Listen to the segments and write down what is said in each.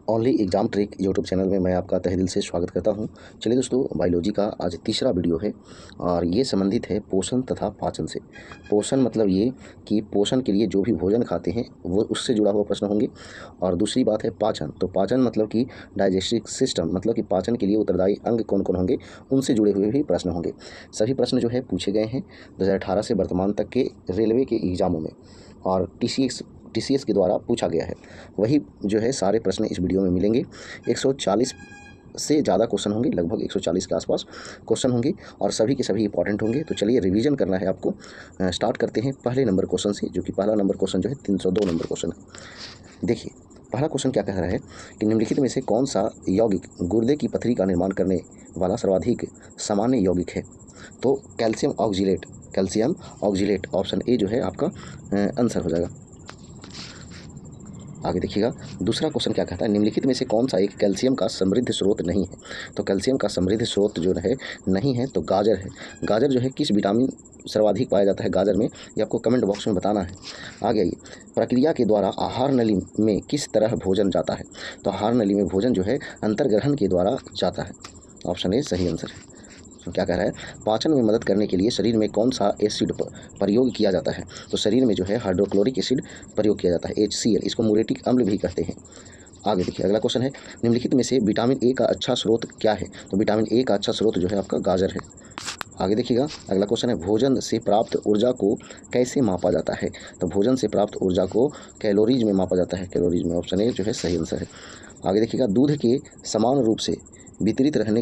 Only exam trick YouTube channel में मैं आपका तहे दिल से स्वागत करता हूं। चलिए दोस्तों, बायोलॉजी का आज तीसरा वीडियो है और ये संबंधित है पोषण तथा पाचन से। पोषण मतलब ये कि पोषण के लिए जो भी भोजन खाते हैं वो उससे जुड़ा हुआ प्रश्न होंगे। और दूसरी बात है पाचन, तो पाचन मतलब कि डाइजेस्टिव सिस्टम, मतलब कि पाचन के लिए उत्तरदायी अंग कौन कौन होंगे, उनसे जुड़े हुए भी प्रश्न होंगे। सभी प्रश्न जो है पूछे गए हैं 2018 से वर्तमान तक के रेलवे के एग्जामों में और टीसीएस के द्वारा पूछा गया है। वही जो है सारे प्रश्न इस वीडियो में मिलेंगे। 140 से ज़्यादा क्वेश्चन होंगे, लगभग 140 के आसपास क्वेश्चन होंगे और सभी के सभी इंपॉर्टेंट होंगे। तो चलिए रिवीजन करना है आपको। स्टार्ट करते हैं पहले नंबर क्वेश्चन से, जो कि पहला नंबर क्वेश्चन जो है 302 नंबर क्वेश्चन है। देखिए पहला क्वेश्चन क्या कह रहा है कि निम्नलिखित में से कौन सा यौगिक गुर्दे की पथरी का निर्माण करने वाला सर्वाधिक सामान्य यौगिक है। तो कैल्शियम ऑक्जिलेट ऑप्शन ए जो है आपका आंसर हो जाएगा। आगे देखिएगा दूसरा क्वेश्चन क्या कहता है, निम्नलिखित में से कौन सा एक कैल्शियम का समृद्ध स्रोत नहीं है। तो कैल्शियम का समृद्ध स्रोत जो है नहीं है तो गाजर है। गाजर जो है किस विटामिन सर्वाधिक पाया जाता है गाजर में, ये आपको कमेंट बॉक्स में बताना है। आगे आइए, प्रक्रिया के द्वारा आहार नली में किस तरह भोजन जाता है। तो आहार नली में भोजन जो है अंतर्ग्रहण के द्वारा जाता है। ऑप्शन ए सही आंसर है। तो क्या कह रहा है, पाचन में मदद करने के लिए शरीर में कौन सा एसिड प्रयोग किया जाता है। तो शरीर में जो है हाइड्रोक्लोरिक एसिड प्रयोग किया जाता है, HCl, इसको मुरेटिक अम्ल भी कहते हैं। आगे देखिए अगला क्वेश्चन है, निम्नलिखित में से विटामिन ए का अच्छा स्रोत क्या है। तो विटामिन ए का अच्छा स्रोत जो है आपका गाजर है। आगे देखिएगा अगला क्वेश्चन है, भोजन से प्राप्त ऊर्जा को कैसे मापा जाता है। तो भोजन से प्राप्त ऊर्जा को कैलोरीज में मापा जाता है, कैलोरीज में। ऑप्शन ए जो है सही आंसर है। आगे देखिएगा दूध के समान रूप से वितरित रहने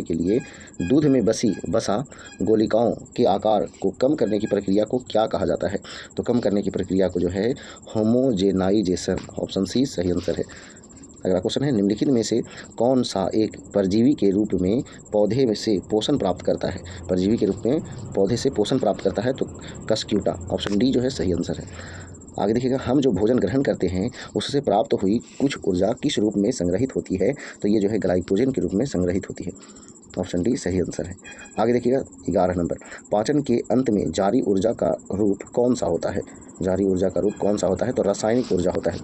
के लिए दूध में बसा गोलिकाओं के आकार को कम करने की प्रक्रिया को क्या कहा जाता है। तो कम करने की प्रक्रिया को जो है होमोजेनाइजेशन, ऑप्शन सी सही आंसर है। अगला क्वेश्चन है, निम्नलिखित में से कौन सा एक परजीवी के रूप में पौधे से पोषण प्राप्त करता है। परजीवी के रूप में पौधे से पोषण प्राप्त करता है तो कस्क्यूटा, ऑप्शन डी जो है सही आंसर है। आगे देखिएगा, हम जो भोजन ग्रहण करते हैं उससे प्राप्त हुई कुछ ऊर्जा किस रूप में संग्रहित होती है। तो ये जो है ग्लाइकोजन के रूप में संग्रहित होती है। ऑप्शन डी सही आंसर है। आगे देखिएगा 11 नंबर, पाचन के अंत में जारी ऊर्जा का रूप कौन सा होता है। जारी ऊर्जा का रूप कौन सा होता है। तो रासायनिक ऊर्जा होता है।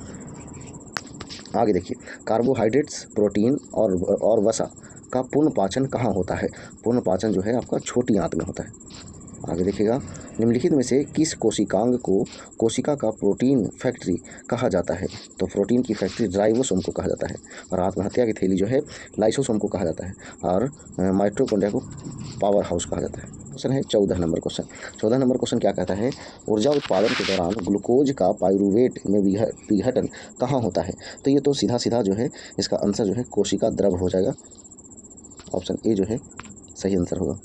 आगे देखिए, कार्बोहाइड्रेट्स, प्रोटीन और वसा का पूर्ण पाचन कहाँ होता है। पूर्ण पाचन जो है आपका छोटी आंत में होता है। आगे देखिएगा, निम्नलिखित में से किस कोशिकांग को कोशिका का प्रोटीन फैक्ट्री कहा जाता है। तो प्रोटीन की फैक्ट्री राइबोसोम को कहा जाता है और आत्महत्या की थैली जो है लाइसोसोम को कहा जाता है और माइटोकॉन्ड्रिया को पावर हाउस कहा जाता है। क्वेश्चन है 14 नंबर क्वेश्चन। 14 नंबर क्वेश्चन क्या कहता है, ऊर्जा उत्पादन के दौरान ग्लूकोज का पाइरूवेट में विघटन कहाँ होता है। तो ये तो सीधा सीधा जो है इसका आंसर जो है कोशिका द्रव हो जाएगा। ऑप्शन ए जो है सही आंसर होगा।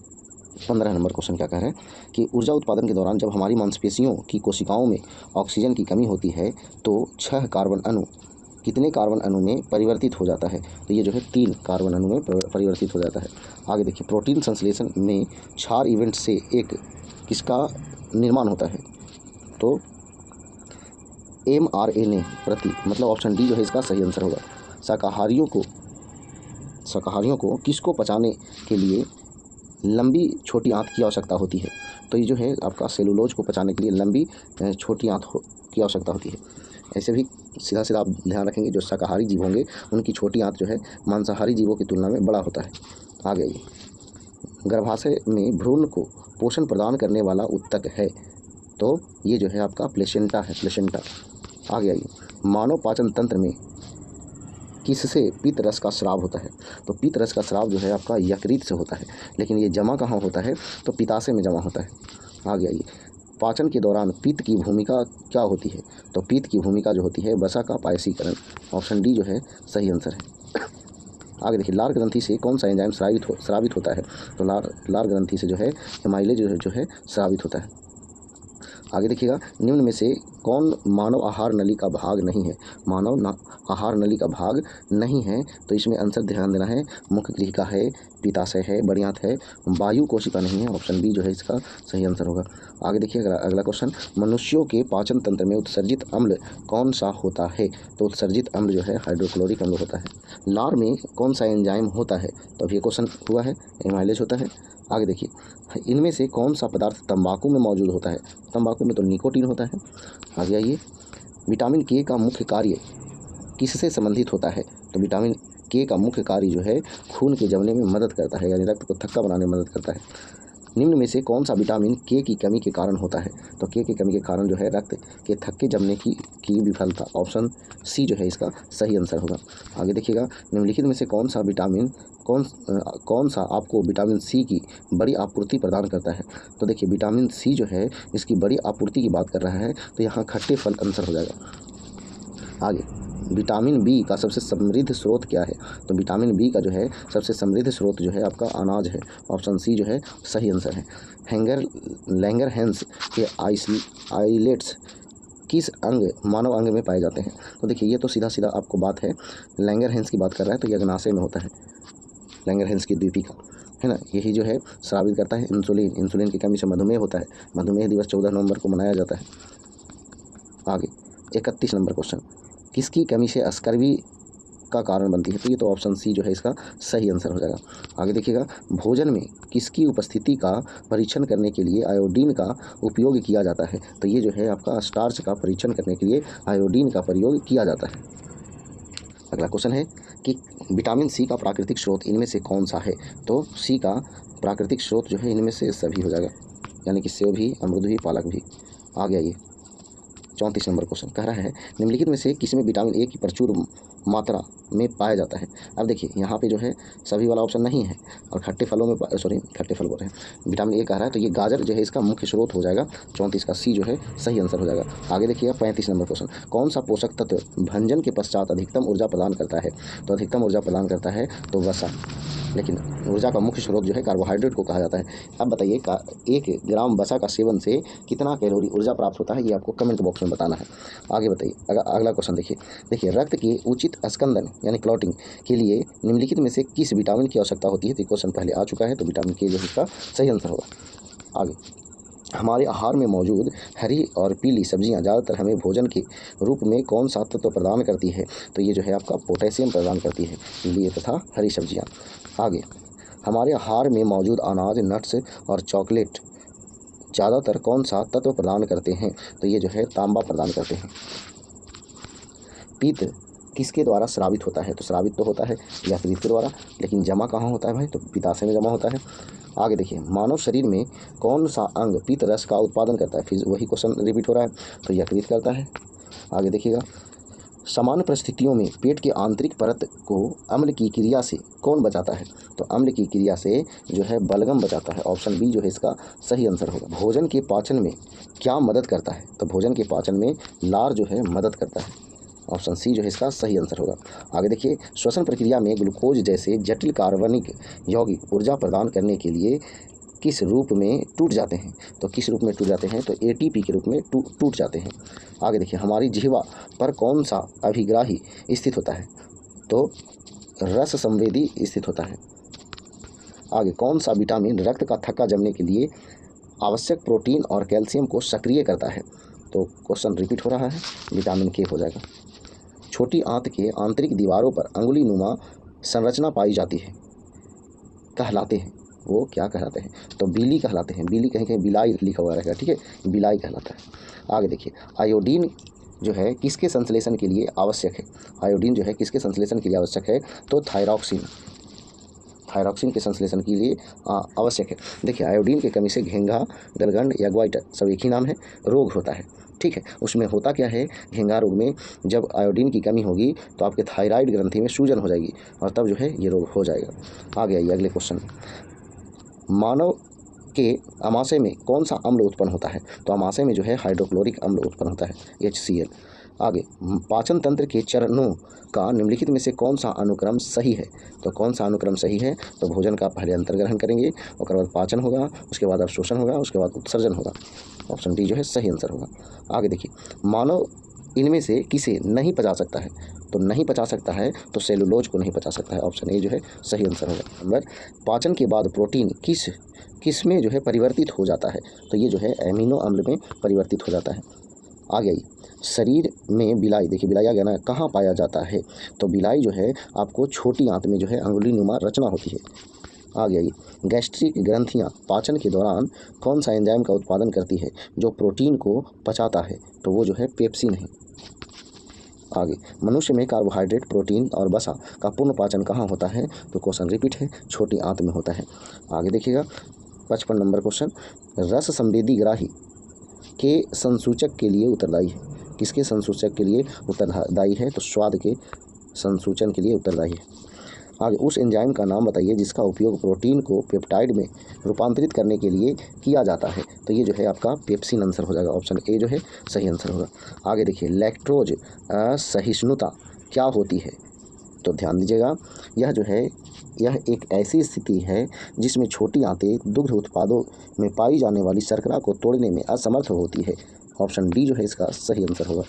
15 नंबर क्वेश्चन क्या कह रहे हैं कि ऊर्जा उत्पादन के दौरान जब हमारी मांसपेशियों की कोशिकाओं में ऑक्सीजन की कमी होती है तो 6 कार्बन अणु कितने कार्बन अणु में परिवर्तित हो जाता है। तो ये जो है 3 कार्बन अणु में परिवर्तित हो जाता है। आगे देखिए, प्रोटीन संश्लेषण में क्षार इवेंट से एक किसका निर्माण होता है। तो mRNA प्रति, मतलब ऑप्शन डी जो है इसका सही आंसर होगा। शाकाहारियों को किसको पचाने के लिए लंबी छोटी आंत की आवश्यकता होती है। तो ये जो है आपका सेलुलोज को पचाने के लिए लंबी छोटी आंत की आवश्यकता होती है। ऐसे भी सीधा सीधा आप ध्यान रखेंगे, जो शाकाहारी जीव होंगे उनकी छोटी आंत जो है मांसाहारी जीवों की तुलना में बड़ा होता है। आगे आइए, गर्भाशय में भ्रूण को पोषण प्रदान करने वाला ऊतक है। तो ये जो है आपका प्लेसेंटा है, प्लेसेंटा। आगे आइए, मानव पाचन तंत्र में किससे पित्त रस का स्राव होता है। तो पित्त रस का स्राव जो है आपका यकृत से होता है, लेकिन ये जमा कहाँ होता है। तो पित्ताशय में जमा होता है। आगे आइए, पाचन के दौरान पित्त की भूमिका क्या होती है। तो पित्त की भूमिका जो होती है वसा का पायसीकरण। ऑप्शन डी जो है सही आंसर है। आगे देखिए, लार ग्रंथि से कौन सा एंजाइम स्रावित होता है। तो लार ग्रंथि से जो है एमाइलेज जो है स्रावित होता है। आगे देखिएगा, निम्न में से कौन मानव आहार नली का भाग नहीं है। आहार नली का भाग नहीं है तो इसमें आंसर ध्यान देना है, मुख्य गृहिका है, पित्ताशय है, बड़ी आंत है, वायु कोशिका नहीं है। ऑप्शन बी जो है इसका सही आंसर होगा। आगे देखिए अगला क्वेश्चन, मनुष्यों के पाचन तंत्र में उत्सर्जित अम्ल कौन सा होता है। तो उत्सर्जित अम्ल जो है हाइड्रोक्लोरिक अम्ल होता है। लार में कौन सा एंजाइम होता है। तो अभी ये क्वेश्चन हुआ है, एमाइलेज होता है। आगे देखिए, इनमें से कौन सा पदार्थ तंबाकू में मौजूद होता है। तंबाकू में तो निकोटीन होता है। आगे आइए, विटामिन के का मुख्य कार्य किससे संबंधित होता है? तो विटामिन के का मुख्य कार्य जो है खून के जमने में मदद करता है, यानी रक्त को थक्का बनाने में मदद करता है। निम्न में से कौन सा विटामिन के की कमी के कारण होता है? तो के की कमी के कारण जो है रक्त के थक्के जमने की विफलता। ऑप्शन सी जो है इसका सही आंसर होगा। आगे देखिएगा, निम्नलिखित में से कौन सा आपको विटामिन सी की बड़ी आपूर्ति प्रदान करता है? तो देखिए विटामिन सी जो है इसकी बड़ी आपूर्ति की बात कर रहा है, तो यहाँ खट्टे फल आंसर हो जाएगा। आगे, विटामिन बी का सबसे समृद्ध स्रोत क्या है? तो विटामिन बी का जो है सबसे समृद्ध स्रोत जो है आपका अनाज है। ऑप्शन सी जो है सही आंसर है। लैंगरहैंस के आइलेट्स किस मानव अंग में पाए जाते हैं? तो देखिए ये तो सीधा सीधा आपको बात है, लैंगरहैंस की बात कर रहा है, तो ये अग्नाशय में होता है, लैंगरहैंस की द्वीपिका है ना। यही जो है स्रावित करता है इंसुलिन की कमी से मधुमेह होता है। मधुमेह दिवस 14 नवंबर को मनाया जाता है। आगे 31 नंबर क्वेश्चन, किसकी कमी से स्कर्वी का कारण बनती है? तो ये तो ऑप्शन सी जो है इसका सही आंसर हो जाएगा। आगे देखिएगा, भोजन में किसकी उपस्थिति का परीक्षण करने के लिए आयोडीन का उपयोग किया जाता है? तो ये जो है आपका स्टार्च का परीक्षण करने के लिए आयोडीन का प्रयोग किया जाता है। अगला क्वेश्चन है कि विटामिन सी का प्राकृतिक स्रोत इनमें से कौन सा है? तो सी का प्राकृतिक स्रोत जो है इनमें से सभी हो जाएगा, यानी कि सेब भी, अमरूद भी, पालक भी। आ गया ये 34 नंबर क्वेश्चन, कह रहा है निम्नलिखित में से किसमें विटामिन ए की प्रचुर मात्रा में पाया जाता है? अब देखिए यहाँ पे जो है सभी वाला ऑप्शन नहीं है, और खट्टे फल बोल रहे हैं, विटामिन ए कह रहा है, तो ये गाजर जो है इसका मुख्य स्रोत हो जाएगा। 34 का सी जो है सही आंसर हो जाएगा। आगे देखिएगा 35 नंबर क्वेश्चन, कौन सा पोषक तत्व भंजन के पश्चात अधिकतम ऊर्जा प्रदान करता है? तो अधिकतम ऊर्जा प्रदान करता है तो वसा, लेकिन ऊर्जा का मुख्य स्रोत जो है कार्बोहाइड्रेट को कहा जाता है। अब बताइए 1 ग्राम वसा का सेवन से कितना कैलोरी ऊर्जा प्राप्त होता है, ये आपको कमेंट बॉक्स में बताना है। आगे बताइए, अगला क्वेश्चन देखिए रक्त के उचित स्कंदन यानी क्लॉटिंग के लिए निम्नलिखित में से किस विटामिन की आवश्यकता होती है? तो क्वेश्चन पहले आ चुका है, तो विटामिन के जो है इसका सही आंसर होगा। आगे, हमारे आहार में मौजूद हरी और पीली सब्जियां ज़्यादातर हमें भोजन के रूप में कौन सा तत्व प्रदान करती है? तो ये जो है आपका पोटेशियम प्रदान करती है, लिए तथा हरी सब्जियां। आगे, हमारे आहार में मौजूद अनाज, नट्स और चॉकलेट ज़्यादातर कौन सा तत्व प्रदान करते हैं? तो ये जो है तांबा प्रदान करते हैं। पित्त किसके द्वारा स्रावित होता है? तो स्रावित तो होता है यकृत के द्वारा, लेकिन जमा कहाँ होता है भाई? तो पित्ताशय में जमा होता है। आगे देखिए, मानव शरीर में कौन सा अंग पित्त रस का उत्पादन करता है? फिर वही क्वेश्चन रिपीट हो रहा है, तो यकृत करता है। आगे देखिएगा, सामान्य परिस्थितियों में पेट के आंतरिक परत को अम्ल की क्रिया से कौन बचाता है? तो अम्ल की क्रिया से जो है बलगम बचाता है। ऑप्शन बी जो है इसका सही आंसर होगा। भोजन के पाचन में क्या मदद करता है? तो भोजन के पाचन में लार जो है मदद करता है। ऑप्शन सी जो है इसका सही आंसर होगा। आगे देखिए, श्वसन प्रक्रिया में ग्लूकोज जैसे जटिल कार्बनिक यौगिक ऊर्जा प्रदान करने के लिए किस रूप में टूट जाते हैं? तो किस रूप में टूट जाते हैं? तो एटीपी के रूप में टूट जाते हैं। आगे देखिए, हमारी जिह्वा पर कौन सा अभिग्राही स्थित होता है? तो रस संवेदी स्थित होता है। आगे, कौन सा विटामिन रक्त का थक्का जमने के लिए आवश्यक प्रोटीन और कैल्शियम को सक्रिय करता है? तो क्वेश्चन रिपीट हो रहा है, विटामिन के हो जाएगा। छोटी आंत के आंतरिक दीवारों पर अंगुली नुमा संरचना पाई जाती है, कहलाते हैं, वो क्या कहलाते हैं? तो बीली कहलाते हैं। बीली कहीं कहीं बिलाई लिखा हुआ रहेगा, ठीक है, बिलाई कहलाता है। आगे देखिए, आयोडीन जो है किसके संश्लेषण के लिए आवश्यक है? आयोडीन जो है किसके संश्लेषण के लिए आवश्यक है? तो थायरॉक्सिन के संश्लेषण के लिए आवश्यक है। देखिए, आयोडीन की कमी से घेंघा, गलगंड या ग्वाइटर सब एक ही नाम है, रोग होता है, ठीक है। उसमें होता क्या है, घेंघा रोग में जब आयोडीन की कमी होगी तो आपके थायराइड ग्रंथि में सूजन हो जाएगी, और तब जो है ये रोग हो जाएगा। आगे आइए अगले क्वेश्चन, मानव के अमाशय में कौन सा अम्ल उत्पन्न होता है? तो अमाशय में जो है हाइड्रोक्लोरिक अम्ल उत्पन्न होता है, HCl। आगे, पाचन तंत्र के चरणों का निम्नलिखित में से कौन सा अनुक्रम सही है? तो कौन सा अनुक्रम सही है? तो भोजन का पहले अंतर्ग्रहण करेंगे, उसके बाद पाचन होगा, उसके बाद अवशोषण होगा, उसके बाद उत्सर्जन होगा। ऑप्शन डी जो है सही आंसर होगा। आगे देखिए, मानव इनमें से किसे नहीं पचा सकता है? तो नहीं पचा सकता है तो सेलुलोज को नहीं पचा सकता है। ऑप्शन ए जो है सही आंसर होगा। नंबर, पाचन के बाद प्रोटीन किस में जो है परिवर्तित हो जाता है? तो ये जो है एमिनो अम्ल में परिवर्तित हो जाता है। आगे आइए, शरीर में बिलाई, देखिए बिलाई आ गया ना, कहाँ पाया जाता है? तो बिलाई जो है आपको छोटी आंत में जो है अंगुली नुमा रचना होती है। आगे आइए, गैस्ट्रिक ग्रंथियाँ पाचन के दौरान कौन सा एंजाइम का उत्पादन करती है जो प्रोटीन को पचाता है? तो वो जो है पेप्सिन है। आगे, मनुष्य में कार्बोहाइड्रेट, प्रोटीन और वसा का पूर्ण पाचन कहाँ होता है? तो क्वेश्चन रिपीट है, छोटी आंत में होता है। आगे देखिएगा 55 नंबर क्वेश्चन, रस संवेदी ग्राही के संसूचक के लिए उत्तरदायी है। किसके संसूचक के लिए उत्तरदायी है? तो स्वाद के संसूचन के लिए उत्तरदायी है। आगे, उस एंजाइम का नाम बताइए जिसका उपयोग प्रोटीन को पेप्टाइड में रूपांतरित करने के लिए किया जाता है। तो ये जो है आपका पेप्सिन आंसर हो जाएगा, ऑप्शन ए जो है सही आंसर होगा। आगे देखिए, लैक्टोज असहिष्णुता क्या होती है? तो ध्यान दीजिएगा, यह जो है यह एक ऐसी स्थिति है जिसमें छोटी आंतें दुग्ध उत्पादों में पाई जाने वाली शर्करा को तोड़ने में असमर्थ होती है। ऑप्शन डी जो है इसका सही आंसर होगा।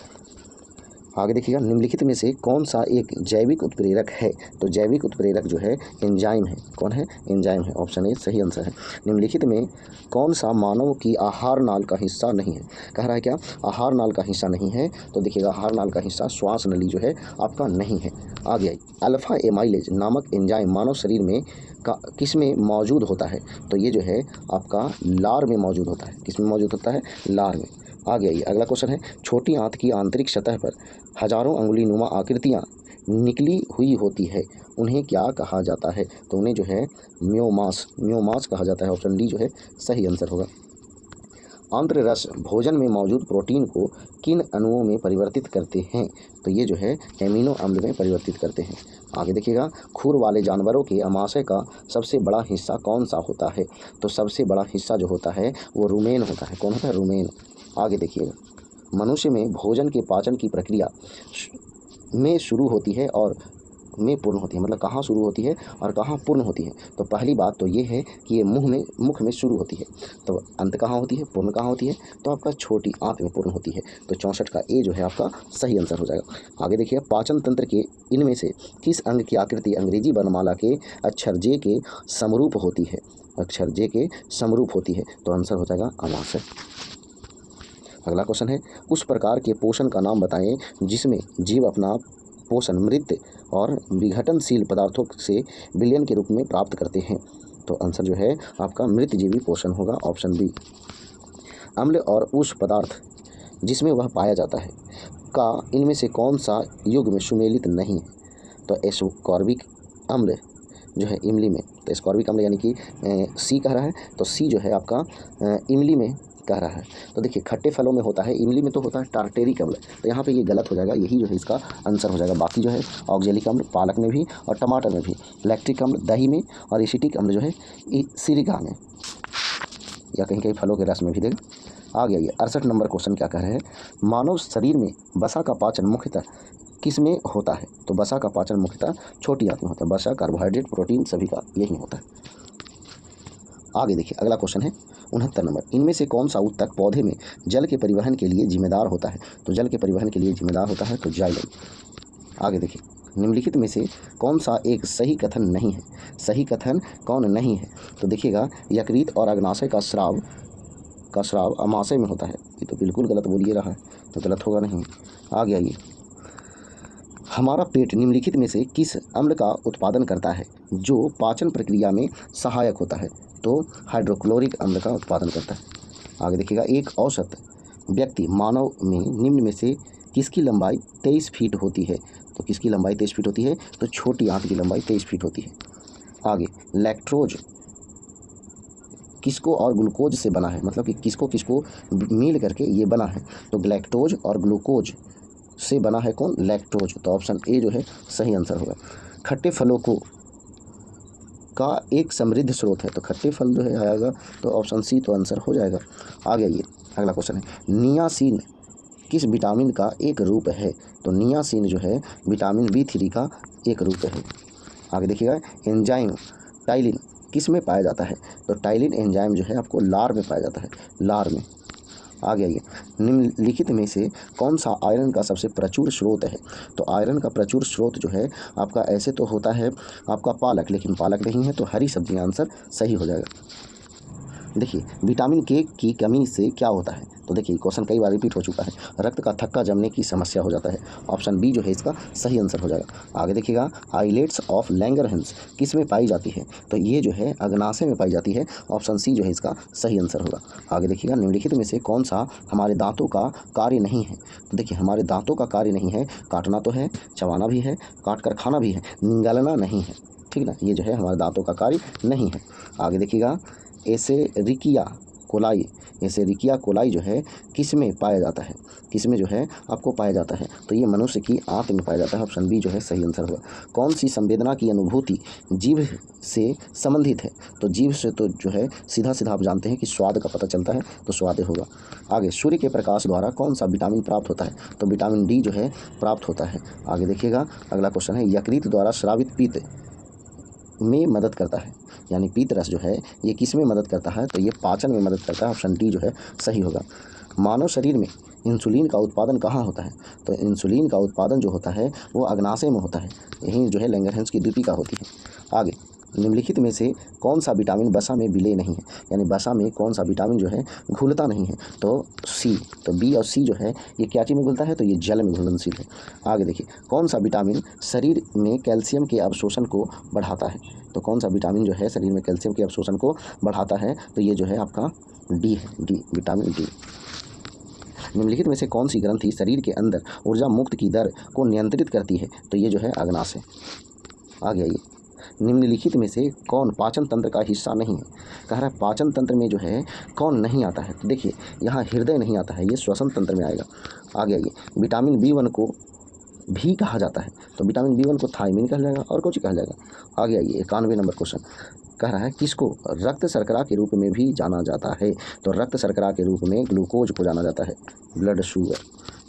आगे देखिएगा, निम्नलिखित में से कौन सा एक जैविक उत्प्रेरक है? तो जैविक उत्प्रेरक जो है एंजाइम है। कौन है? एंजाइम है, ऑप्शन ए सही आंसर है। निम्नलिखित में कौन सा मानव की आहार नाल का हिस्सा नहीं है? कह रहा है क्या आहार नाल का हिस्सा नहीं है? तो देखिएगा, आहार नाल का हिस्सा श्वास नली जो है आपका नहीं है। आगे आई, अल्फा एमाइलेज नामक एंजाइम मानव शरीर में किस में मौजूद होता है? तो ये जो है आपका लार में मौजूद होता है। किस में मौजूद होता है? लार में। आगे आइए, अगला क्वेश्चन है, छोटी आंत की आंतरिक सतह पर हजारों अंगुली नुमा आकृतियाँ निकली हुई होती है, उन्हें क्या कहा जाता है? तो उन्हें जो है म्योमास कहा जाता है। ऑप्शन डी जो है सही आंसर होगा। आंत्र रस भोजन में मौजूद प्रोटीन को किन अणुओं में परिवर्तित करते हैं? तो ये जो है एमिनो अम्ल में परिवर्तित करते हैं। आगे देखिएगा, खुर वाले जानवरों के अमाशय का सबसे बड़ा हिस्सा कौन सा होता है? तो सबसे बड़ा हिस्सा जो होता है वो रुमेन होता है। कौन होता है? रुमेन। आगे देखिएगा, मनुष्य में भोजन के पाचन की प्रक्रिया में शुरू होती है और में पूर्ण होती है, मतलब कहाँ शुरू होती है और कहाँ पूर्ण होती है? तो पहली बात तो ये है कि ये मुख में शुरू होती है, तो अंत कहाँ होती है, पूर्ण कहाँ होती है? तो आपका छोटी आंत में पूर्ण होती है। तो 64 का ए जो है आपका सही आंसर हो जाएगा। आगे देखिए, पाचन तंत्र के इनमें से किस अंग की आकृति अंग्रेजी वर्णमाला के अक्षर जे के समरूप होती है? अक्षर जे के समरूप होती है, तो आंसर हो जाएगा अमाशय। अगला क्वेश्चन है, उस प्रकार के पोषण का नाम बताएं जिसमें जीव अपना पोषण मृत और विघटनशील पदार्थों से विलयन के रूप में प्राप्त करते हैं। तो आंसर जो है आपका मृत जीवी पोषण होगा, ऑप्शन बी। अम्ल और उस पदार्थ जिसमें वह पाया जाता है का इनमें से कौन सा युग में सुमेलित नहीं है? तो एस्कॉर्बिक अम्ल जो है इमली में, तो एस्कॉर्बिक अम्ल यानी कि सी कह रहा है, तो सी जो है आपका इमली में कह रहा है। तो देखिए, खट्टे फलों में होता है, इमली में तो होता है टार्टेरिक अम्ल, तो यहाँ पे ये गलत हो जाएगा, यही जो है इसका आंसर हो जाएगा। बाकी जो है ऑक्जेलिक अम्ल पालक में भी और टमाटर में भी, लैक्टिक अम्ल दही में और एसिटिक अम्ल जो है सिरिका में या कहीं कहीं फलों के रस में भी देगा। आगे आइए, 68 नंबर क्वेश्चन क्या कह रहे हैं, मानव शरीर में वसा का पाचन मुख्यतः किस में होता है? तो वसा का पाचन मुख्यतः छोटी आंत में होता है। वसा, कार्बोहाइड्रेट, प्रोटीन सभी का यही होता है। आगे देखिए, अगला क्वेश्चन है 69 नंबर, इनमें से कौन सा ऊतक पौधे में जल के परिवहन के लिए जिम्मेदार होता है? तो जल के परिवहन के लिए जिम्मेदार होता है तो जाइलम। आगे देखिए, निम्नलिखित में से कौन सा एक सही कथन नहीं है? सही कथन कौन नहीं है? तो देखिएगा, यकृत और अग्नाशय का स्राव अमाशय में होता है, ये तो बिल्कुल गलत बोलिए रहा है, तो गलत होगा नहीं। आगे आइए, हमारा पेट निम्नलिखित में से किस अम्ल का उत्पादन करता है जो पाचन प्रक्रिया में सहायक होता है? तो हाइड्रोक्लोरिक अम्ल का उत्पादन करता है। आगे देखिएगा, एक औसत व्यक्ति मानव में निम्न में से किसकी लंबाई 23 फीट होती है? तो किसकी लंबाई 23 फीट होती है? तो छोटी आंत की लंबाई 23 फीट होती है। आगे, लैक्टोज किसको और ग्लूकोज से बना है, मतलब कि किसको किसको मिल करके ये बना है? तो ग्लैक्टोज और ग्लूकोज से बना है कौन? लैक्टोज। तो ऑप्शन ए जो है सही आंसर होगा। खट्टे फलों का एक समृद्ध स्रोत है, तो खट्टे फल जो है आएगा, तो ऑप्शन सी तो आंसर हो जाएगा। आगे आइए, अगला क्वेश्चन है, नियासिन किस विटामिन का एक रूप है? तो नियासिन जो है विटामिन B3 का एक रूप है। आगे देखिएगा, एंजाइम टाइलिन किस में पाया जाता है? तो टाइलिन एंजाइम जो है आपको लार में पाया जाता है, लार में। आगे आइए, निम्नलिखित में से कौन सा आयरन का सबसे प्रचुर स्रोत है? तो आयरन का प्रचुर स्रोत जो है आपका ऐसे तो होता है आपका पालक, लेकिन पालक नहीं है, तो हरी सब्जियां आंसर सही हो जाएगा। देखिए विटामिन के की कमी से क्या होता है, तो देखिए क्वेश्चन कई बार रिपीट हो चुका है। रक्त का थक्का जमने की समस्या हो जाता है। ऑप्शन बी जो है इसका सही आंसर हो जाएगा। आगे देखिएगा आइलेट्स ऑफ लैंगरहैंस किस में पाई जाती है, तो ये जो है अग्नाशय में पाई जाती है। ऑप्शन सी जो है इसका सही आंसर होगा। आगे देखिएगा निम्नलिखित में से कौन सा हमारे दांतों का कार्य नहीं है, तो देखिए हमारे दांतों का कार्य नहीं है, काटना तो है, चबाना भी है, काट कर खाना भी है, निगलना नहीं है, ठीक ना, ये जो है हमारे दांतों का कार्य नहीं है। आगे देखिएगा एसेरिकिया कोलाई, एसेरिकिया कोलाई जो है किस में पाया जाता है, किस में जो है आपको पाया जाता है, तो ये मनुष्य की आंत में पाया जाता है। ऑप्शन बी जो है सही आंसर होगा। कौन सी संवेदना की अनुभूति जीभ से संबंधित है, तो जीभ से तो जो है सीधा सीधा आप जानते हैं कि स्वाद का पता चलता है, तो स्वाद होगा। आगे सूर्य के प्रकाश द्वारा कौन सा विटामिन प्राप्त होता है, तो विटामिन डी जो है प्राप्त होता है। आगे देखिएगा अगला क्वेश्चन है यकृत द्वारा स्रावित पित्त में मदद करता है, यानी पीत रस जो है ये किस में मदद करता है, तो ये पाचन में मदद करता है। ऑप्शन डी जो है सही होगा। मानव शरीर में इंसुलिन का उत्पादन कहाँ होता है, तो इंसुलिन का उत्पादन जो होता है वो अग्नाशय में होता है, यही जो है लैंगरहैंस की द्वीपिका होती है। आगे निम्नलिखित में से कौन सा विटामिन वसा में विलय नहीं है, यानी वसा में कौन सा विटामिन जो है घुलता नहीं है, तो सी, तो बी और सी जो है ये क्या चीज़ में घुलता है, तो ये जल में घुलनशील है। आगे देखिए कौन सा विटामिन शरीर में कैल्शियम के अवशोषण को बढ़ाता है, तो कौन सा विटामिन जो है शरीर में कैल्शियम के अवशोषण को बढ़ाता है, तो ये जो है आपका डी है, डी विटामिन डी। निम्नलिखित में से कौन सी ग्रंथि शरीर के अंदर ऊर्जा मुक्त की दर को नियंत्रित करती है, तो ये जो है अग्नाशय। आगे आइए निम्नलिखित में से कौन पाचन तंत्र का हिस्सा नहीं है, कह रहा है पाचन तंत्र में जो है कौन नहीं आता है, तो देखिए यहाँ हृदय नहीं आता है, ये श्वसन तंत्र में आएगा। आगे आइए विटामिन B1 को भी कहा जाता है, तो विटामिन B1 को थायमिन कहा जाएगा और कुछ कहा जाएगा। आगे आइए 91 नंबर क्वेश्चन कह रहा है किसको रक्त शर्करा के रूप में भी जाना जाता है, तो रक्त शर्करा के रूप में ग्लूकोज को जाना जाता है, ब्लड शुगर।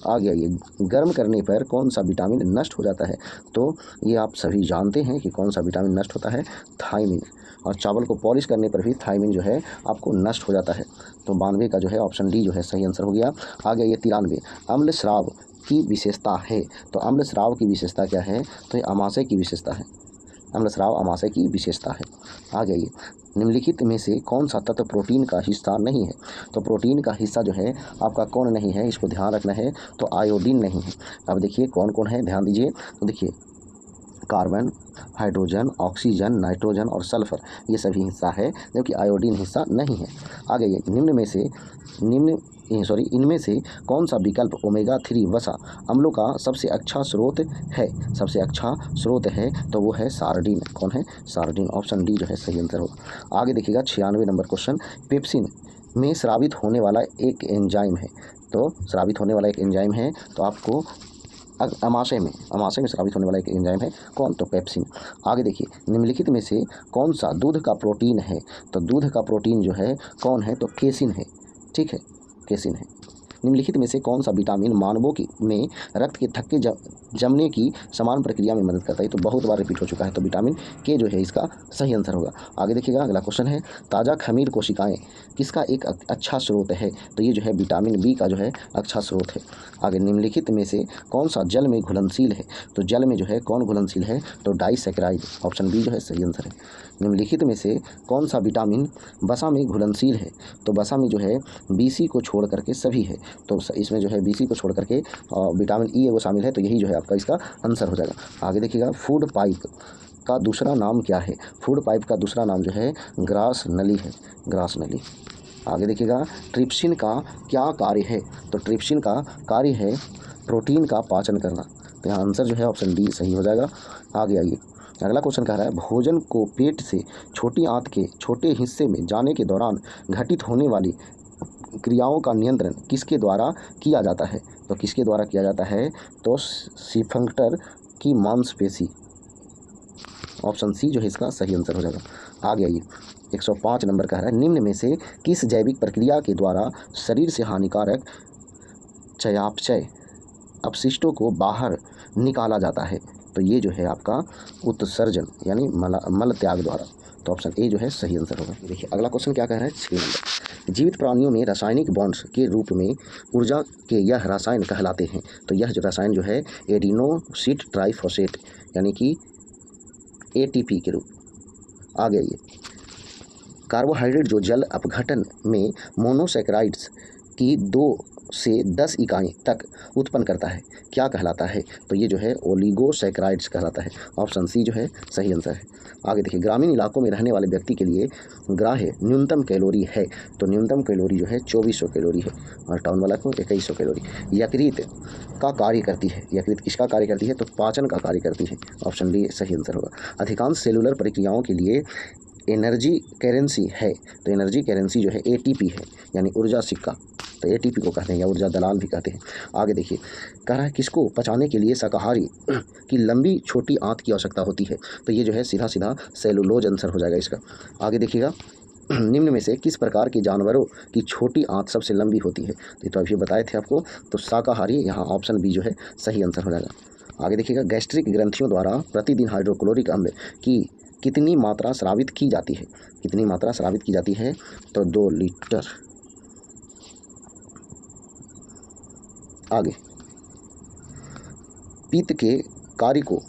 आगे आइए गर्म करने पर कौन सा विटामिन नष्ट हो जाता है, तो ये आप सभी जानते हैं कि कौन सा विटामिन नष्ट होता है, थायमिन। और चावल को पॉलिश करने पर भी थायमिन जो है आपको नष्ट हो जाता है, तो 92 का जो है ऑप्शन डी जो है सही आंसर हो गया। आगे आइए 93 अम्ल स्राव की विशेषता है, तो अम्ल स्राव की विशेषता क्या है, तो ये अमाशय की विशेषता है, अम्ल स्राव अमाशय की विशेषता है। आगे आइए निम्नलिखित में से कौन सा तत्व प्रोटीन का हिस्सा नहीं है, तो प्रोटीन का हिस्सा जो है आपका कौन नहीं है, इसको ध्यान रखना है, तो आयोडीन नहीं है। अब देखिए कौन कौन है, ध्यान दीजिए, तो देखिए कार्बन, हाइड्रोजन, ऑक्सीजन, नाइट्रोजन और सल्फर ये सभी हिस्सा है, जबकि आयोडीन हिस्सा नहीं है। आगे ये इनमें से कौन सा विकल्प ओमेगा 3 वसा अम्लों का सबसे अच्छा स्रोत है, सबसे अच्छा स्रोत है, तो वो है सार्डिन। कौन है, सार्डिन। ऑप्शन डी जो है सही आंसर होगा। आगे देखिएगा 96 नंबर क्वेश्चन पेप्सिन में स्रावित होने वाला एक एंजाइम है, तो स्रावित होने वाला एक एंजाइम है, तो आपको अमाशय में स्रावित होने वाला एक एंजाइम है, कौन, तो पेप्सिन। आगे देखिए निम्नलिखित में से कौन सा दूध का प्रोटीन है, तो दूध का प्रोटीन जो है कौन है, तो केसिन है, ठीक है, केसिन है। निम्नलिखित में से कौन सा विटामिन मानवों में रक्त के थक्के जमने की समान प्रक्रिया में मदद करता है, तो बहुत बार रिपीट हो चुका है, तो विटामिन के जो है इसका सही आंसर होगा। आगे देखिएगा अगला क्वेश्चन है ताज़ा खमीर कोशिकाएं किसका एक अच्छा स्रोत है, तो ये जो है विटामिन बी का जो है अच्छा स्रोत है। आगे निम्नलिखित में से कौन सा जल में घुलनशील है, तो जल में जो है कौन घुलनशील है, तो डाइसैकेराइड। ऑप्शन बी जो है सही आंसर है। निम्नलिखित में से कौन सा विटामिन वसा में घुलनशील है, तो वसा में जो है BC को छोड़ करके सभी है, तो इसमें जो है BC को छोड़ करके विटामिन E वो शामिल है, तो यही जो है आपका इसका आंसर हो जाएगा। आगे देखिएगा फूड पाइप का दूसरा नाम क्या है, फूड पाइप का दूसरा नाम जो है ग्रास नली है, ग्रास नली। आगे देखिएगा ट्रिप्सिन का क्या कार्य है, तो ट्रिप्सिन का कार्य है प्रोटीन का पाचन करना, तो यहाँ आंसर जो है ऑप्शन डी सही हो जाएगा। आगे आइए अगला क्वेश्चन कह रहा है भोजन को पेट से छोटी आंत के छोटे हिस्से में जाने के दौरान घटित होने वाली क्रियाओं का नियंत्रण किसके द्वारा किया जाता है, तो किसके द्वारा किया जाता है, तो स्फिंक्टर की मांसपेशी। ऑप्शन सी जो है इसका सही आंसर हो जाएगा। आगे आइए 105 नंबर कह रहा है निम्न में से किस जैविक प्रक्रिया के द्वारा शरीर से हानिकारक चयापचय अपशिष्टों को बाहर निकाला जाता है, तो ये जो है आपका उत्सर्जन यानी मल त्याग द्वारा, तो ऑप्शन ए जो है सही आंसर होगा। देखिए अगला क्वेश्चन क्या कह रहा है 6 नंबर जीवित प्राणियों में रासायनिक बॉन्ड्स के रूप में ऊर्जा के यह रसायन कहलाते हैं, तो यह जो रसायन जो है एडिनोसिन ट्राइफॉस्फेट यानी कि ATP के रूप। आगे आइए कार्बोहाइड्रेट जो जल अपघटन में मोनोसैकेराइड्स की 2 से 10 इकाई तक उत्पन्न करता है, क्या कहलाता है? तो ये जो है ओलिगोसैकेराइड्स कहलाता है। ऑप्शन सी जो है सही आंसर है। आगे देखिए, ग्रामीण इलाकों में रहने वाले व्यक्ति के लिए ग्राह्य न्यूनतम कैलोरी है, तो न्यूनतम कैलोरी जो है 2400 कैलोरी है और टाउन वाला को 2100 कैलोरी। यकृत का कार्य करती है, यकृत किसका कार्य करती है? तो पाचन का कार्य करती है। ऑप्शन डी सही आंसर होगा। अधिकांश सेलुलर प्रक्रियाओं के लिए एनर्जी करेंसी है, तो एनर्जी करेंसी जो है एटीपी है, यानी ऊर्जा सिक्का, तो एटीपी को कहते हैं या ऊर्जा दलाल भी कहते हैं। आगे देखिए, कह रहा है किसको पचाने के लिए शाकाहारी की लंबी छोटी आंत की आवश्यकता होती है, तो ये जो है सीधा सीधा सेलुलोज आंसर हो जाएगा इसका। आगे देखिएगा, निम्न में से किस प्रकार के जानवरों की छोटी आंत सबसे लंबी होती है? तो अभी बताए थे आपको, तो शाकाहारी, यहाँ ऑप्शन बी जो है सही आंसर हो जाएगा। आगे देखिएगा, गैस्ट्रिक ग्रंथियों द्वारा प्रतिदिन हाइड्रोक्लोरिक अम्ल की कितनी मात्रा स्रावित की जाती है? कितनी मात्रा स्रावित की जाती है? तो 2 लीटर। आगे, पित्त के कार्य को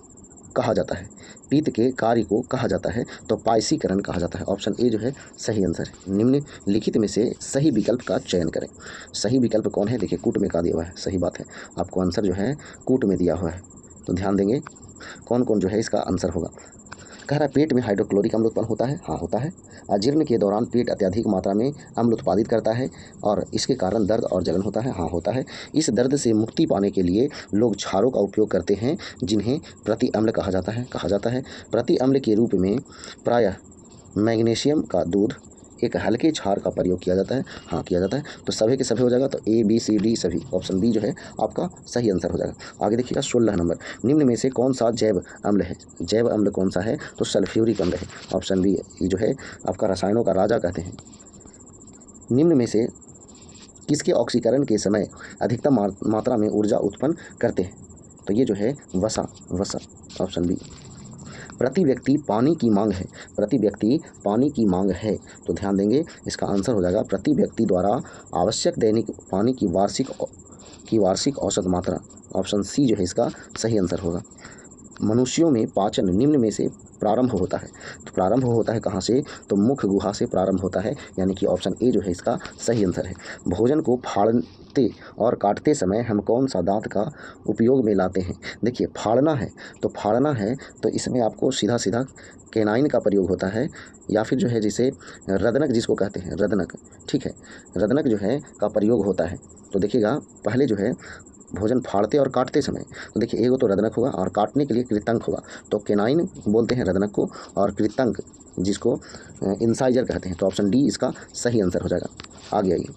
कहा जाता है, पित्त के कार्य को कहा जाता है तो पायसीकरण कहा जाता है। ऑप्शन ए जो है सही आंसर है। निम्नलिखित में से सही विकल्प का चयन करें। सही विकल्प कौन है? देखिए, कूट में का दिया हुआ है, सही बात है, आपको आंसर जो है कूट में दिया हुआ है, तो ध्यान देंगे कौन कौन जो है इसका आंसर होगा। कह रहा है पेट में हाइड्रोक्लोरिक अम्ल उत्पन्न होता है, हाँ होता है। अजीर्ण के दौरान पेट अत्यधिक मात्रा में अम्ल उत्पादित करता है और इसके कारण दर्द और जलन होता है, हाँ होता है। इस दर्द से मुक्ति पाने के लिए लोग क्षारों का उपयोग करते हैं, जिन्हें प्रति अम्ल कहा जाता है। प्रति अम्ल के रूप में प्रायः मैग्नीशियम का दूध, एक हल्के क्षार का प्रयोग किया जाता है, हाँ किया जाता है। तो सभी के सभी हो जाएगा, तो ए बी सी डी सभी, ऑप्शन बी जो है आपका सही आंसर हो जाएगा। आगे देखिएगा 16 नंबर, निम्न में से कौन सा जैव अम्ल है? जैव अम्ल कौन सा है? तो सल्फ्यूरिक अम्ल है। ऑप्शन बी, ये जो है आपका रसायनों का राजा कहते हैं। निम्न में से किसके ऑक्सीकरण के समय अधिकतम मात्रा में ऊर्जा उत्पन्न करते हैं? तो ये जो है वसा, ऑप्शन बी। प्रति व्यक्ति पानी की मांग है, प्रति व्यक्ति पानी की मांग है, तो ध्यान देंगे इसका आंसर हो जाएगा प्रति व्यक्ति द्वारा आवश्यक दैनिक पानी की वार्षिक औसत मात्रा। ऑप्शन सी जो है इसका सही आंसर होगा। मनुष्यों में पाचन निम्न में से प्रारंभ होता है, तो प्रारंभ होता है कहाँ से? तो मुख गुहा से प्रारंभ होता है, यानी कि ऑप्शन ए जो है इसका सही आंसर है। भोजन को फाड़ते और काटते समय हम कौन सा दांत का उपयोग में लाते हैं? देखिए, फाड़ना है तो इसमें आपको सीधा सीधा कैनाइन का प्रयोग होता है, या फिर जो है जिसे रदनक जिसको कहते हैं, रदनक, ठीक है, रदनक जो है का प्रयोग होता है। तो देखिएगा, पहले जो है भोजन फाड़ते और काटते समय, तो देखिए एगो तो रदनक होगा और काटने के लिए कृतंक होगा, तो केनाइन बोलते हैं रदनक को, और कृतंक जिसको इंसाइजर कहते हैं, तो ऑप्शन डी इसका सही आंसर हो जाएगा। आगे आइए,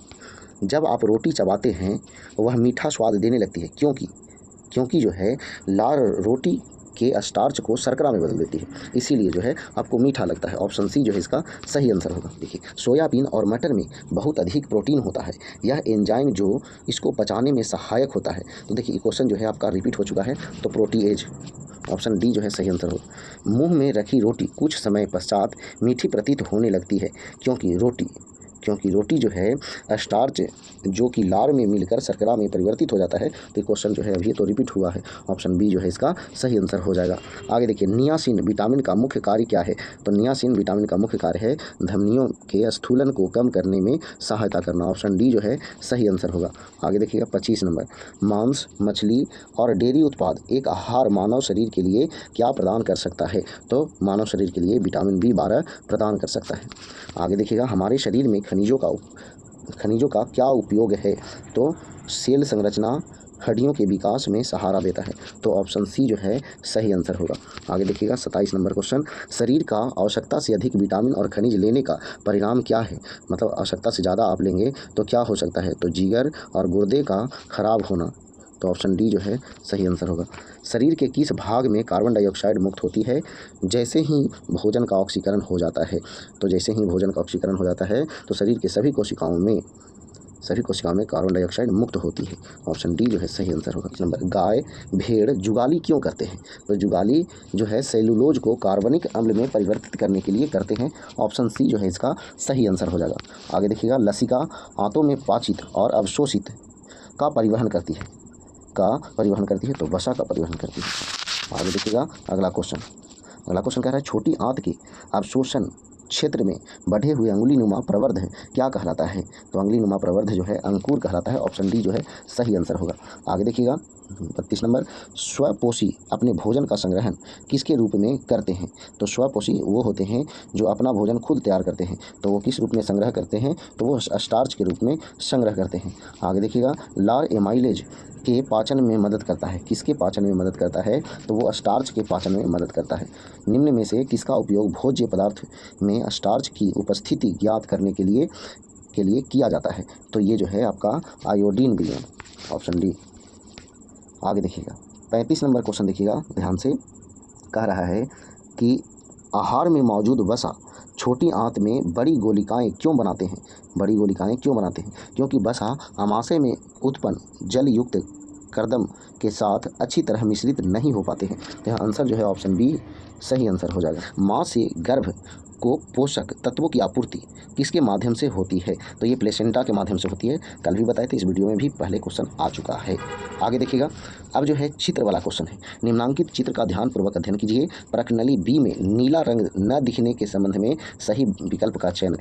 जब आप रोटी चबाते हैं वह मीठा स्वाद देने लगती है, क्योंकि जो है लार रोटी के स्टार्च को शर्करा में बदल देती है, इसीलिए जो है आपको मीठा लगता है। ऑप्शन सी जो है इसका सही आंसर होगा। देखिए, सोयाबीन और मटर में बहुत अधिक प्रोटीन होता है, यह एंजाइम जो इसको पचाने में सहायक होता है। तो देखिए, क्वेश्चन जो है आपका रिपीट हो चुका है, तो प्रोटीएज, ऑप्शन डी जो है सही आंसर होगा। मुंह में रखी रोटी कुछ समय पश्चात मीठी प्रतीत होने लगती है, क्योंकि रोटी जो है स्टार्च जो कि लार में मिलकर शर्करा में परिवर्तित हो जाता है। तो क्वेश्चन जो है अभी तो रिपीट हुआ है, ऑप्शन बी जो है इसका सही आंसर हो जाएगा। आगे देखिए, नियासिन विटामिन का मुख्य कार्य क्या है? तो नियासिन विटामिन का मुख्य कार्य है धमनियों के स्थूलन को कम करने में सहायता करना। ऑप्शन डी जो है सही आंसर होगा। आगे देखिएगा 25 नंबर, मांस, मछली और डेयरी उत्पाद एक आहार मानव शरीर के लिए क्या प्रदान कर सकता है? तो मानव शरीर के लिए विटामिन B12 प्रदान कर सकता है। आगे देखिएगा, हमारे शरीर में खनिजों का क्या उपयोग है? तो सेल संरचना, हड्डियों के विकास में सहारा देता है, तो ऑप्शन सी जो है सही आंसर होगा। आगे देखिएगा 27 नंबर क्वेश्चन, शरीर का आवश्यकता से अधिक विटामिन और खनिज लेने का परिणाम क्या है? मतलब आवश्यकता से ज़्यादा आप लेंगे तो क्या हो सकता है? तो जिगर और गुर्दे का खराब होना, तो ऑप्शन डी जो है सही आंसर होगा। शरीर के किस भाग में कार्बन डाइऑक्साइड मुक्त होती है जैसे ही भोजन का ऑक्सीकरण हो जाता है? तो जैसे ही भोजन का ऑक्सीकरण हो जाता है तो शरीर के सभी कोशिकाओं में कार्बन डाइऑक्साइड मुक्त होती है। ऑप्शन डी जो है सही आंसर होगा। नंबर, गाय भेड़ जुगाली क्यों करते हैं? तो जुगाली जो है सेलुलोज को कार्बनिक अम्ल में परिवर्तित करने के लिए करते हैं। ऑप्शन सी जो है इसका सही आंसर हो जाएगा। आगे देखिएगा, लसिका आंतों में पाचित और अवशोषित का परिवहन करती है, तो वसा का परिवहन करती है। आगे देखिएगा अगला क्वेश्चन कह रहा है छोटी आंत के अवशोषण क्षेत्र में बढ़े हुए अंगुलीनुमा प्रवर्ध क्या कहलाता है? तो अंगुलीनुमा प्रवर्ध जो है अंकुर कहलाता है। ऑप्शन डी जो है सही आंसर होगा। आगे देखिएगा 32 नंबर, स्वपोषी अपने भोजन का संग्रहण किसके रूप में करते हैं? तो स्वपोषी वो होते हैं जो अपना भोजन खुद तैयार करते हैं। तो वो किस रूप में संग्रह करते हैं? तो वो स्टार्च के रूप में संग्रह करते हैं। आगे देखिएगा, लार एमाइलेज के पाचन में मदद करता है। किसके पाचन में मदद करता है? तो वो स्टार्च के पाचन में मदद करता है। निम्न में से किसका उपयोग भोज्य पदार्थ में स्टार्च की उपस्थिति ज्ञात करने के लिए किया जाता है? तो ये जो है आपका आयोडीन विलयन, ऑप्शन डी। आगे देखिएगा 35 नंबर क्वेश्चन देखिएगा ध्यान से, कह रहा है कि आहार में मौजूद वसा छोटी आंत में बड़ी गोलिकाएं क्यों बनाते हैं? बड़ी गोलिकाएं क्यों बनाते हैं? क्योंकि वसा आमाशय में उत्पन्न जल युक्त कर्दम के साथ अच्छी तरह मिश्रित नहीं हो पाते हैं। तो यहाँ आंसर जो है ऑप्शन बी सही आंसर हो जाएगा। माँ से गर्भ को पोषक तत्वों की आपूर्ति किसके माध्यम से होती है? तो ये प्लेसेंटा के माध्यम से होती है। कल भी बताए थे, इस वीडियो में भी पहले क्वेश्चन आ चुका है। आगे देखिएगा, अब जो है चित्र वाला क्वेश्चन है। निम्नांकित चित्र का ध्यानपूर्वक अध्ययन कीजिए। प्रश्नली बी में नीला रंग न दिखने के संबंध में सही विकल्प का चयन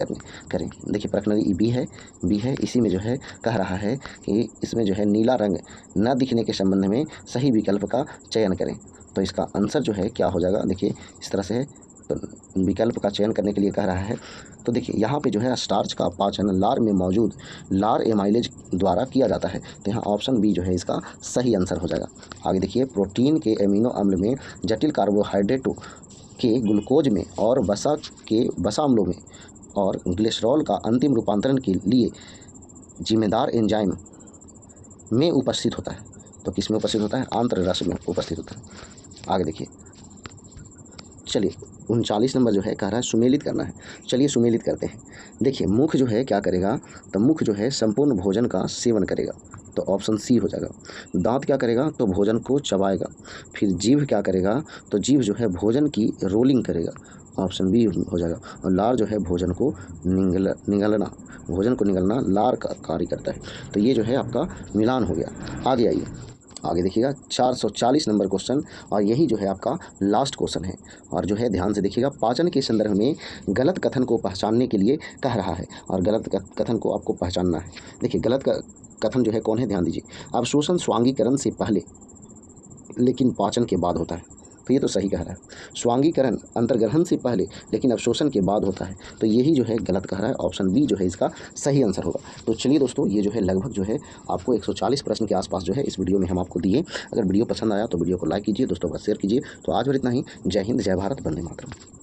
करें। देखिए प्रश्नली बी है, इसी में जो है कह रहा है कि इसमें जो है नीला रंग न दिखने के संबंध में सही विकल्प का चयन करें। तो इसका आंसर जो है क्या हो जाएगा? देखिए इस तरह से है, तो विकल्प का चयन करने के लिए कह रहा है। तो देखिए यहाँ पे जो है स्टार्च का पाचन लार में मौजूद लार एमाइलेज द्वारा किया जाता है। तो यहाँ ऑप्शन बी जो है इसका सही आंसर हो जाएगा। आगे देखिए, प्रोटीन के एमिनो अम्ल में जटिल कार्बोहाइड्रेटों के ग्लूकोज में और वसा के वसाअम्लों में और ग्लिसरॉल का अंतिम रूपांतरण के लिए जिम्मेदार एंजाइम में उपस्थित होता है। तो किस में उपस्थित होता है? आंत्र रस में उपस्थित होता है। आगे देखिए, चलिए 39 नंबर जो है कह रहा है सुमेलित करना है। चलिए सुमेलित करते हैं। देखिए मुख जो है क्या करेगा? तो मुख जो है संपूर्ण भोजन का सेवन करेगा। तो ऑप्शन सी हो जाएगा। दांत क्या करेगा? तो भोजन को चबाएगा। फिर जीभ क्या करेगा? तो जीभ जो है भोजन की रोलिंग करेगा। ऑप्शन बी हो जाएगा। और लार जो है भोजन को निगलना लार का कार्य करता है। तो ये जो है आपका मिलान हो गया। आगे आइए, आगे देखिएगा 440 नंबर क्वेश्चन, और यही जो है आपका लास्ट क्वेश्चन है। और जो है ध्यान से देखिएगा, पाचन के संदर्भ में गलत कथन को पहचानने के लिए कह रहा है, और गलत कथन को आपको पहचानना है। देखिए गलत कथन जो है कौन है? ध्यान दीजिए। अवशोषण स्वांगीकरण से पहले लेकिन पाचन के बाद होता है। तो ये तो सही कह रहा है। स्वांगीकरण अंतर्ग्रहण से पहले लेकिन अवशोषण के बाद होता है। तो यही जो है गलत कह रहा है। ऑप्शन बी जो है इसका सही आंसर होगा। तो चलिए दोस्तों, ये जो है लगभग जो है आपको 140 प्रश्न के आसपास जो है इस वीडियो में हम आपको दिए। अगर वीडियो पसंद आया तो वीडियो को लाइक कीजिए, दोस्तों का शेयर कीजिए। तो आज और इतना ही। जय हिंद, जय भारत, वंदे मातरम।